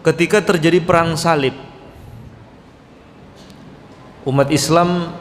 ketika terjadi perang salib, umat Islam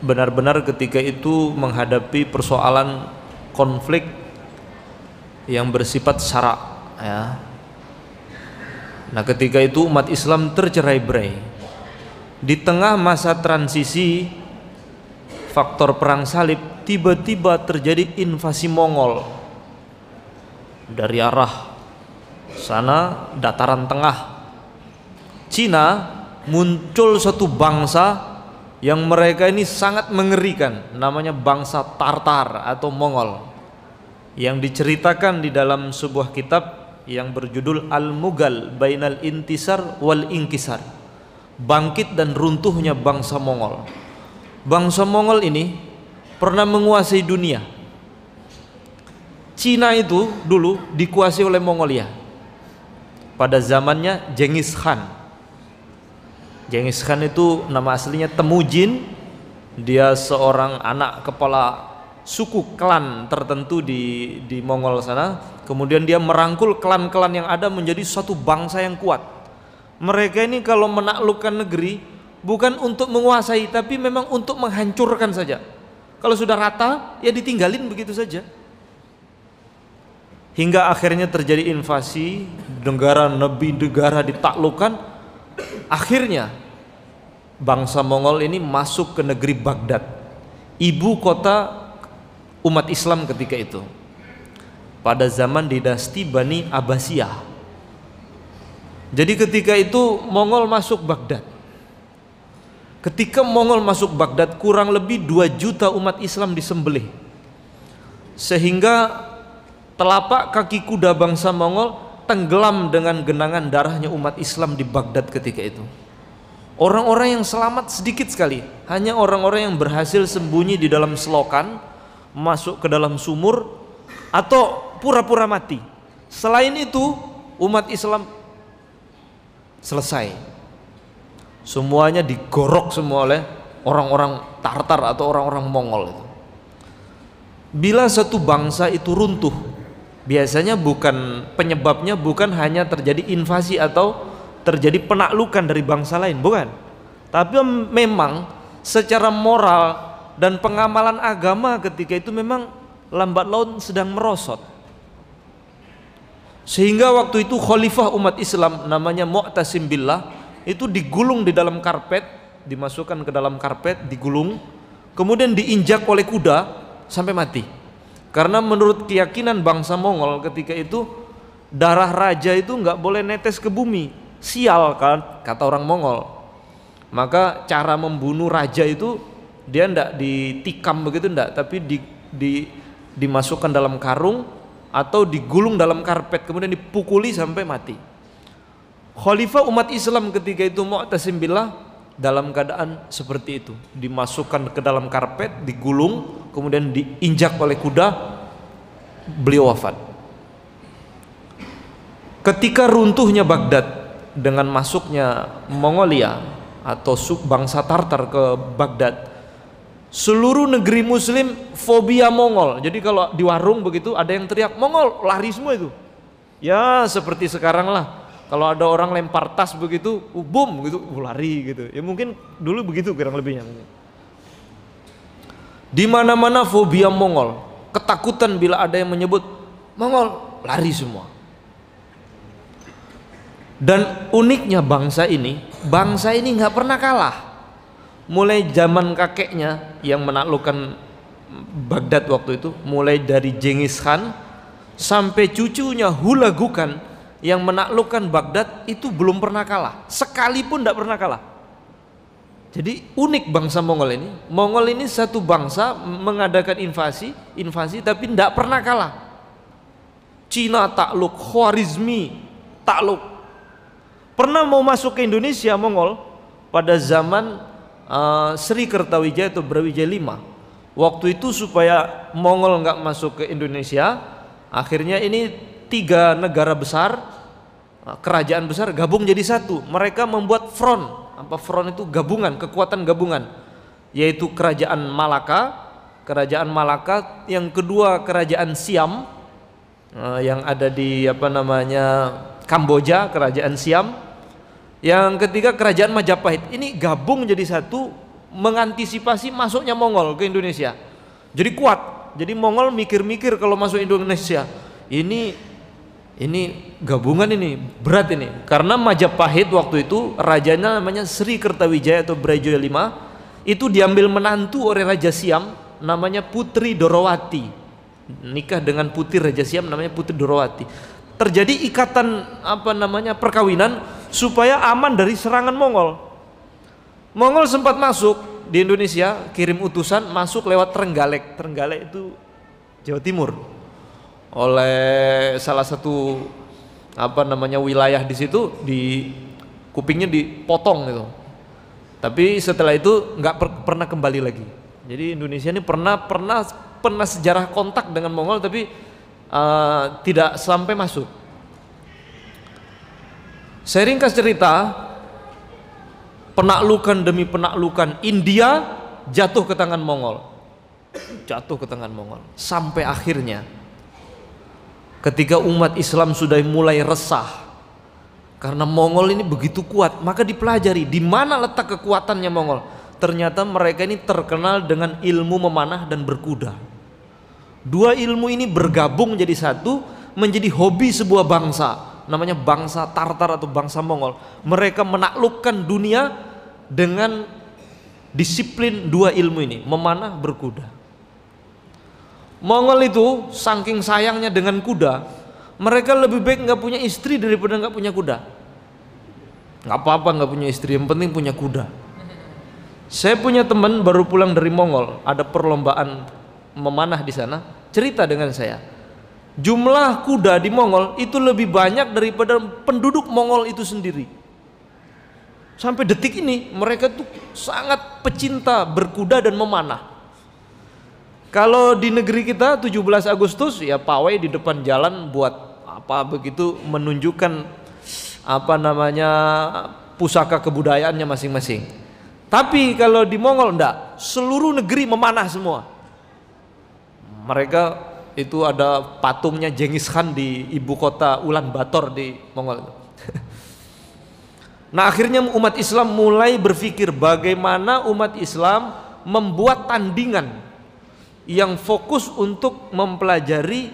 benar-benar ketika itu menghadapi persoalan konflik yang bersifat syarak, ya. Nah, ketika itu umat Islam tercerai-berai. Di tengah masa transisi faktor perang salib, tiba-tiba terjadi invasi Mongol dari arah sana dataran tengah Cina. Muncul satu bangsa yang mereka ini sangat mengerikan, namanya bangsa Tartar atau Mongol, yang diceritakan di dalam sebuah kitab yang berjudul Al-Mughal Bainal Intisar wal Inkisar, bangkit dan runtuhnya bangsa Mongol. Bangsa Mongol ini pernah menguasai dunia. Cina itu dulu dikuasai oleh Mongolia pada zamannya Genghis Khan. Genghis Khan itu nama aslinya Temujin. Dia seorang anak kepala suku klan tertentu di Mongol sana. Kemudian dia merangkul klan-klan yang ada menjadi suatu bangsa yang kuat. Mereka ini kalau menaklukkan negeri bukan untuk menguasai, tapi memang untuk menghancurkan saja. Kalau sudah rata, ya ditinggalin begitu saja. Hingga akhirnya terjadi invasi, negara demi negara ditaklukkan. Akhirnya bangsa Mongol ini masuk ke negeri Baghdad, ibu kota umat Islam ketika itu, pada zaman dinasti Bani Abbasiyah. Jadi ketika itu Mongol masuk Baghdad. Ketika Mongol masuk Baghdad, kurang lebih 2 juta umat Islam disembelih, sehingga telapak kaki kuda bangsa Mongol tenggelam dengan genangan darahnya umat Islam di Baghdad ketika itu. Orang-orang yang selamat sedikit sekali, hanya orang-orang yang berhasil sembunyi di dalam selokan, masuk ke dalam sumur, atau pura-pura mati. Selain itu umat Islam selesai, semuanya digorok semua oleh orang-orang Tartar atau orang-orang Mongol itu. Bila satu bangsa itu runtuh, biasanya penyebabnya bukan hanya terjadi invasi atau terjadi penaklukan dari bangsa lain, bukan, tapi memang secara moral dan pengamalan agama ketika itu memang lambat laun sedang merosot. Sehingga waktu itu khalifah umat Islam namanya Mu'tasim Billah itu digulung di dalam karpet, dimasukkan ke dalam karpet, digulung, kemudian diinjak oleh kuda sampai mati. Karena menurut keyakinan bangsa Mongol ketika itu, darah raja itu nggak boleh netes ke bumi, sial kan, kata orang Mongol. Maka cara membunuh raja itu dia ndak ditikam begitu, ndak, tapi dimasukkan dalam karung atau digulung dalam karpet, kemudian dipukuli sampai mati. Khalifah umat Islam ketika itu Mu'tasim Billah dalam keadaan seperti itu, dimasukkan ke dalam karpet, digulung, kemudian diinjak oleh kuda, beliau wafat. Ketika runtuhnya Baghdad dengan masuknya Mongolia atau bangsa Tartar ke Baghdad, seluruh negeri muslim fobia Mongol. Jadi kalau di warung begitu ada yang teriak Mongol, lari semua itu. Ya seperti sekarang lah, kalau ada orang lempar tas begitu, boom gitu, lari gitu. Ya mungkin dulu begitu kurang lebihnya. Di mana-mana fobia Mongol, ketakutan bila ada yang menyebut Mongol, lari semua. Dan uniknya bangsa ini nggak pernah kalah. Mulai zaman kakeknya yang menaklukkan Baghdad waktu itu, mulai dari Genghis Khan sampai cucunya Hulagukan yang menaklukkan Baghdad, itu belum pernah kalah, sekalipun tidak pernah kalah. Jadi unik bangsa Mongol ini. Mongol ini satu bangsa mengadakan invasi tapi tidak pernah kalah. Cina takluk, Khwarizmi takluk. Pernah mau masuk ke Indonesia Mongol pada zaman Sri Kertawijaya atau Brawijaya V. Waktu itu supaya Mongol nggak masuk ke Indonesia, akhirnya ini 3 negara besar, kerajaan besar gabung jadi satu. Mereka membuat front. Apa front itu? Gabungan, kekuatan gabungan, yaitu kerajaan Malaka, yang kedua kerajaan Siam yang ada di Kamboja, kerajaan Siam. Yang ketiga kerajaan Majapahit. Ini gabung jadi satu mengantisipasi masuknya Mongol ke Indonesia. Jadi kuat. Jadi Mongol mikir-mikir kalau masuk Indonesia. Ini gabungan ini berat ini. Karena Majapahit waktu itu rajanya namanya Sri Kertawijaya atau Brajoyo V. Itu diambil menantu oleh Raja Siam namanya Putri Dorowati. Nikah dengan putri Raja Siam namanya Putri Dorowati. Terjadi ikatan perkawinan supaya aman dari serangan Mongol. Mongol sempat masuk di Indonesia, kirim utusan masuk lewat Trenggalek. Trenggalek itu Jawa Timur. Oleh salah satu wilayah di situ, di kupingnya dipotong gitu. Tapi setelah itu nggak pernah kembali lagi. Jadi Indonesia ini pernah sejarah kontak dengan Mongol, tapi tidak sampai masuk. Saya ringkas cerita, penaklukan demi penaklukan, India jatuh ke tangan Mongol. Jatuh ke tangan Mongol. Sampai akhirnya ketika umat Islam sudah mulai resah karena Mongol ini begitu kuat, maka dipelajari di mana letak kekuatannya Mongol. Ternyata mereka ini terkenal dengan ilmu memanah dan berkuda. Dua ilmu ini bergabung jadi satu, menjadi hobi sebuah bangsa, namanya bangsa Tartar atau bangsa Mongol. Mereka menaklukkan dunia dengan disiplin dua ilmu ini, memanah berkuda. Mongol itu saking sayangnya dengan kuda, mereka lebih baik nggak punya istri daripada nggak punya kuda. Nggak apa-apa nggak punya istri, yang penting punya kuda. Saya punya teman baru pulang dari Mongol, ada perlombaan memanah di sana, cerita dengan saya. Jumlah kuda di Mongol itu lebih banyak daripada penduduk Mongol itu sendiri. Sampai detik ini mereka tuh sangat pecinta berkuda dan memanah. Kalau di negeri kita 17 Agustus ya pawai di depan jalan buat apa begitu, menunjukkan pusaka kebudayaannya masing-masing. Tapi kalau di Mongol enggak, seluruh negeri memanah semua. Mereka itu ada patungnya Genghis Khan di ibu kota Ulaanbaatar di Mongol. Nah akhirnya umat Islam mulai berpikir bagaimana umat Islam membuat tandingan yang fokus untuk mempelajari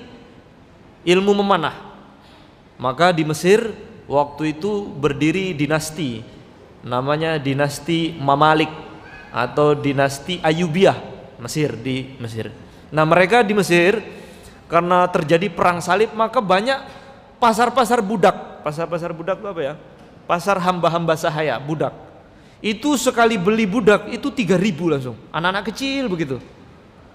ilmu memanah. Maka di Mesir waktu itu berdiri dinasti, namanya dinasti Mamalik atau dinasti Ayyubiyah di Mesir. Nah mereka di Mesir karena terjadi perang salib, maka banyak pasar-pasar budak. Pasar-pasar budak itu apa ya? Pasar hamba-hamba sahaya, budak. Itu sekali beli budak itu 3.000 langsung, anak-anak kecil begitu.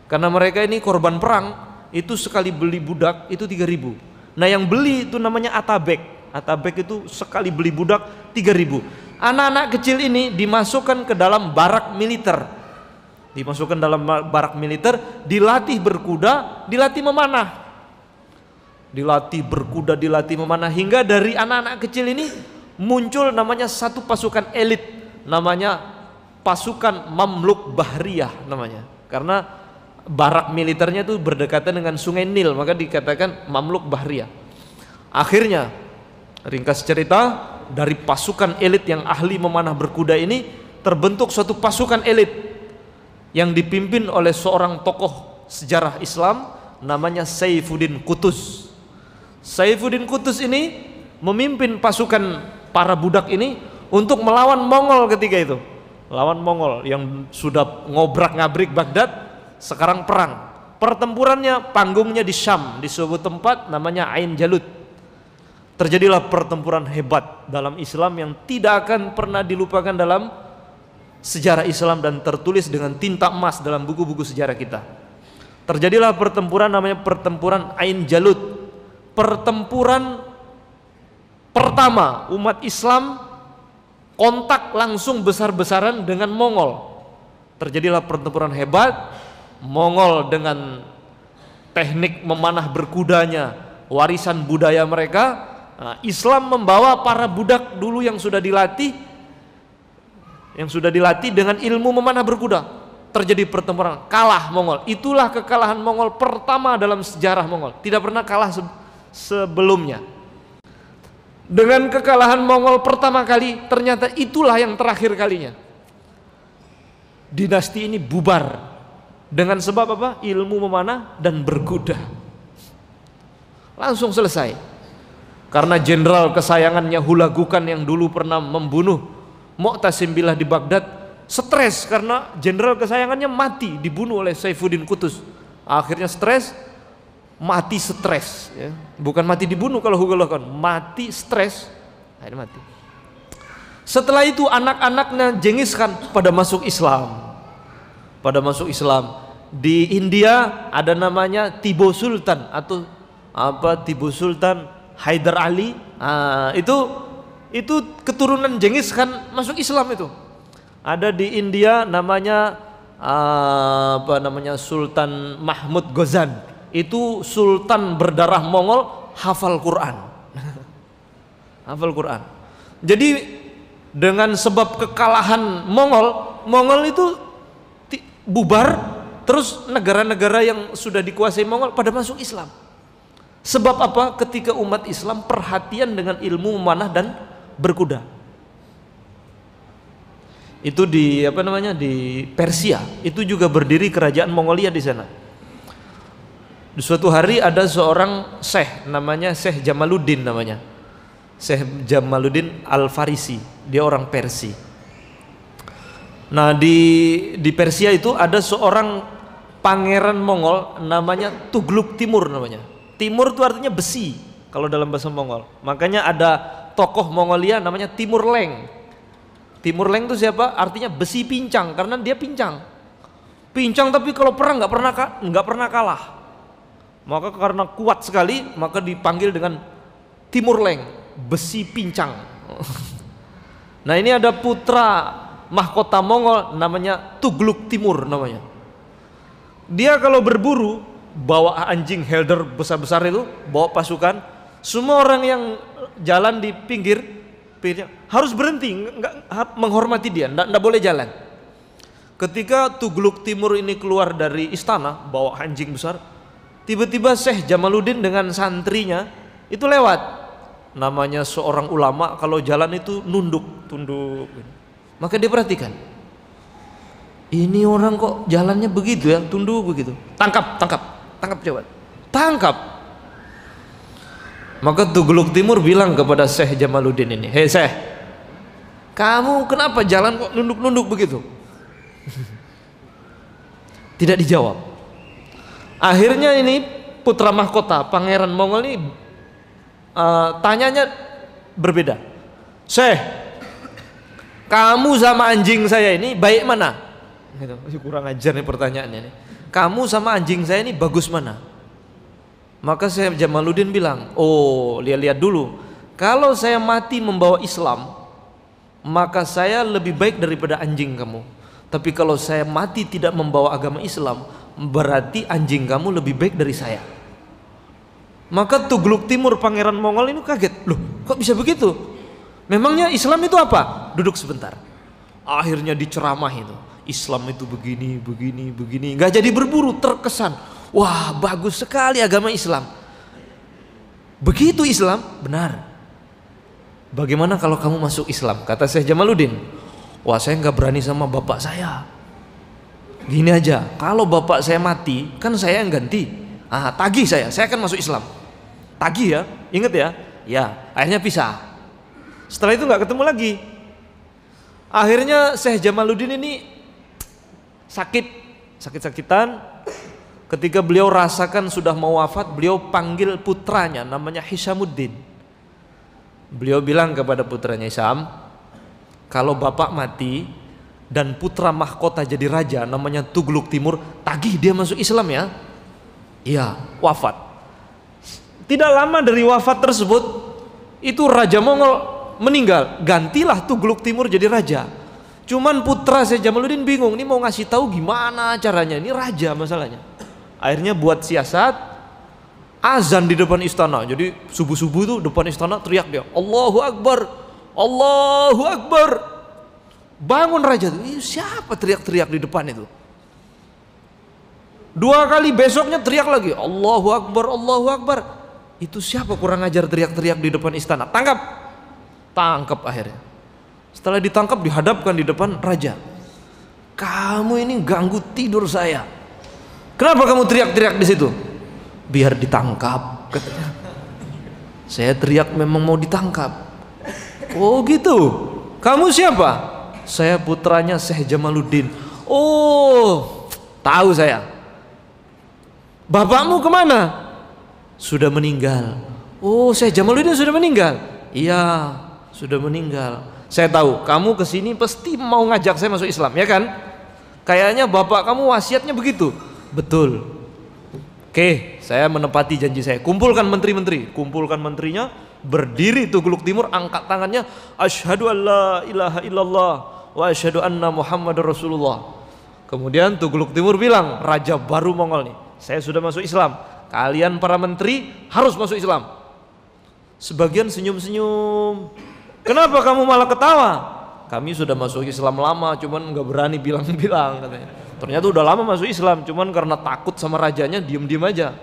Karena mereka ini korban perang, itu sekali beli budak itu 3.000. Nah yang beli itu namanya atabek. Atabek itu sekali beli budak 3.000. Anak-anak kecil ini dimasukkan ke dalam barak militer. Dimasukkan dalam barak militer, dilatih berkuda, dilatih memanah. Dilatih berkuda, dilatih memanah, hingga dari anak-anak kecil ini muncul namanya satu pasukan elit, namanya pasukan Mamluk Bahriyah namanya. Karena barak militernya itu berdekatan dengan Sungai Nil, maka dikatakan Mamluk Bahriyah. Akhirnya ringkas cerita, dari pasukan elit yang ahli memanah berkuda ini terbentuk suatu pasukan elit yang dipimpin oleh seorang tokoh sejarah Islam namanya Saifuddin Qutuz. Saifuddin Qutuz ini memimpin pasukan para budak ini untuk melawan Mongol ketika itu. Lawan Mongol yang sudah ngobrak-ngabrik Baghdad, sekarang perang. Pertempurannya panggungnya di Syam, di sebuah tempat namanya Ain Jalut. Terjadilah pertempuran hebat dalam Islam yang tidak akan pernah dilupakan dalam sejarah Islam dan tertulis dengan tinta emas dalam buku-buku sejarah kita. Terjadilah pertempuran namanya pertempuran Ain Jalut. Pertempuran pertama umat Islam kontak langsung besar-besaran dengan Mongol. Terjadilah pertempuran hebat. Mongol dengan teknik memanah berkudanya, warisan budaya mereka. Nah, Islam membawa para budak dulu yang sudah dilatih dengan ilmu memanah berkuda. Terjadi pertempuran, kalah Mongol. Itulah kekalahan Mongol pertama dalam sejarah Mongol. Tidak pernah kalah sebelumnya. Dengan kekalahan Mongol pertama kali, ternyata itulah yang terakhir kalinya. Dinasti ini bubar dengan sebab apa? Ilmu memanah dan berkuda. Langsung selesai. Karena jenderal kesayangannya Hulagukan yang dulu pernah membunuh Mu'tasim Billah di Baghdad, stres karena jenderal kesayangannya mati, dibunuh oleh Saifuddin Qutuz. Akhirnya stres, mati stres ya. Bukan mati dibunuh kalau Hulagukan, mati stres, akhirnya mati. Setelah itu anak-anaknya Genghis Khan pada masuk Islam. Pada masuk Islam. Di India ada namanya Tipu Sultan atau apa, Tipu Sultan Haidar Ali. Itu keturunan Genghis Khan masuk Islam itu. Ada di India namanya apa namanya, Sultan Mahmud Ghazan. Itu sultan berdarah Mongol, hafal Quran. Hafal Quran. Jadi dengan sebab kekalahan Mongol itu bubar, terus negara-negara yang sudah dikuasai Mongol pada masuk Islam. Sebab apa? Ketika umat Islam perhatian dengan ilmu memanah dan berkuda. Itu di apa namanya, di Persia. Itu juga berdiri kerajaan Mongolia di sana. Di suatu hari ada seorang syekh, namanya Syekh Jamaluddin namanya. Syekh Jamaluddin Al-Farisi, dia orang Persia. Nah, di Persia itu ada seorang pangeran Mongol namanya Tugluk Timur namanya. Timur itu artinya besi kalau dalam bahasa Mongol. Makanya ada tokoh Mongolia namanya Timur Leng. Timur Leng itu siapa? Artinya besi pincang, karena dia pincang. Pincang tapi kalau perang nggak pernah kalah. Maka karena kuat sekali, maka dipanggil dengan Timur Leng, besi pincang. Nah, ini ada putra mahkota Mongol namanya Tugluk Timur namanya. Dia kalau berburu bawa anjing Helder besar-besar itu, bawa pasukan, semua orang yang jalan di pinggirnya harus berhenti, nggak menghormati dia, nggak boleh jalan. Ketika Tugluk Timur ini keluar dari istana bawa anjing besar, tiba-tiba Syekh Jamaluddin dengan santrinya itu lewat. Namanya seorang ulama kalau jalan itu tunduk. Maka dia perhatikan, ini orang kok jalannya begitu ya, tunduk begitu. Tangkap coba. Tangkap. Maka Tugluk Timur bilang kepada Syekh Jamaluddin ini, "Hei Syekh, kamu kenapa jalan kok nunduk begitu?" Tidak dijawab. Akhirnya ini putra mahkota pangeran Mongol ini tanyanya berbeda. "Syekh, kamu sama anjing saya ini baik mana?" Gitu. Kurang ajar nih pertanyaannya nih. "Kamu sama anjing saya ini bagus mana?" Maka Syekh Jamaluddin bilang, "Oh, lihat dulu. Kalau saya mati membawa Islam, maka saya lebih baik daripada anjing kamu. Tapi kalau saya mati tidak membawa agama Islam, berarti anjing kamu lebih baik dari saya." Maka Tugluk Timur pangeran Mongol ini kaget. "Loh, kok bisa begitu? Memangnya Islam itu apa?" Duduk sebentar. Akhirnya diceramah itu. Islam itu begini. Nggak jadi berburu, terkesan. Wah, bagus sekali agama Islam. Begitu Islam? Benar. "Bagaimana kalau kamu masuk Islam?" Kata Syekh Jamaluddin. "Wah, saya nggak berani sama bapak saya. Gini aja, kalau bapak saya mati, kan saya yang ganti. Tagih saya akan masuk Islam. Tagih ya, inget ya." Ya, akhirnya pisah. Setelah itu nggak ketemu lagi. Akhirnya Syekh Jamaluddin ini sakit-sakitan. Ketika beliau rasakan sudah mau wafat, beliau panggil putranya namanya Hishamuddin. Beliau bilang kepada putranya, "Hisham, kalau bapak mati dan putra mahkota jadi raja namanya Tugluk Timur, tagih dia masuk Islam ya." Iya, wafat. Tidak lama dari wafat tersebut, itu Raja Mongol meninggal, gantilah Tugluk Timur jadi raja. Cuman putra Syekh Jamaluddin bingung, ini mau ngasih tahu gimana caranya, ini raja masalahnya. Akhirnya buat siasat, azan di depan istana. Jadi subuh-subuh itu depan istana teriak dia, "Allahu Akbar, Allahu Akbar." Bangun raja itu, siapa teriak-teriak di depan itu? 2 kali, besoknya teriak lagi, "Allahu Akbar, Allahu Akbar." Itu siapa kurang ajar teriak-teriak di depan istana? Tangkap! Tangkap akhirnya. Setelah ditangkap dihadapkan di depan raja. Kamu ini ganggu tidur saya. Kenapa kamu teriak-teriak di situ? Biar ditangkap, katanya. Saya teriak memang mau ditangkap. Oh gitu. Kamu siapa? Saya putranya Syekh Jamaluddin. Oh, tahu saya. Bapakmu kemana? Sudah meninggal. Oh, Syekh Jamaluddin sudah meninggal. Iya, sudah meninggal. Saya tahu kamu kesini pasti mau ngajak saya masuk Islam, ya kan? Kayaknya bapak kamu wasiatnya begitu. Betul. Oke, saya menepati janji saya. Kumpulkan menteri-menteri. Kumpulkan menterinya. Berdiri Tughluk Timur, angkat tangannya. Asyhadu an la ilaha illallah wa asyhadu anna Muhammadar Rasulullah. Kemudian Tughluk Timur bilang, raja baru Mongol nih, saya sudah masuk Islam. Kalian para menteri harus masuk Islam. Sebagian senyum-senyum. Kenapa kamu malah ketawa? Kami sudah masuk Islam lama, cuman nggak berani bilang-bilang katanya. Ternyata udah lama masuk Islam, cuman karena takut sama rajanya diem-diem aja.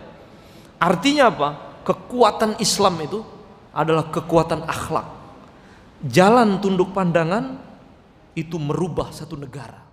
Artinya apa? Kekuatan Islam itu adalah kekuatan akhlak. Jalan tunduk pandangan itu merubah satu negara.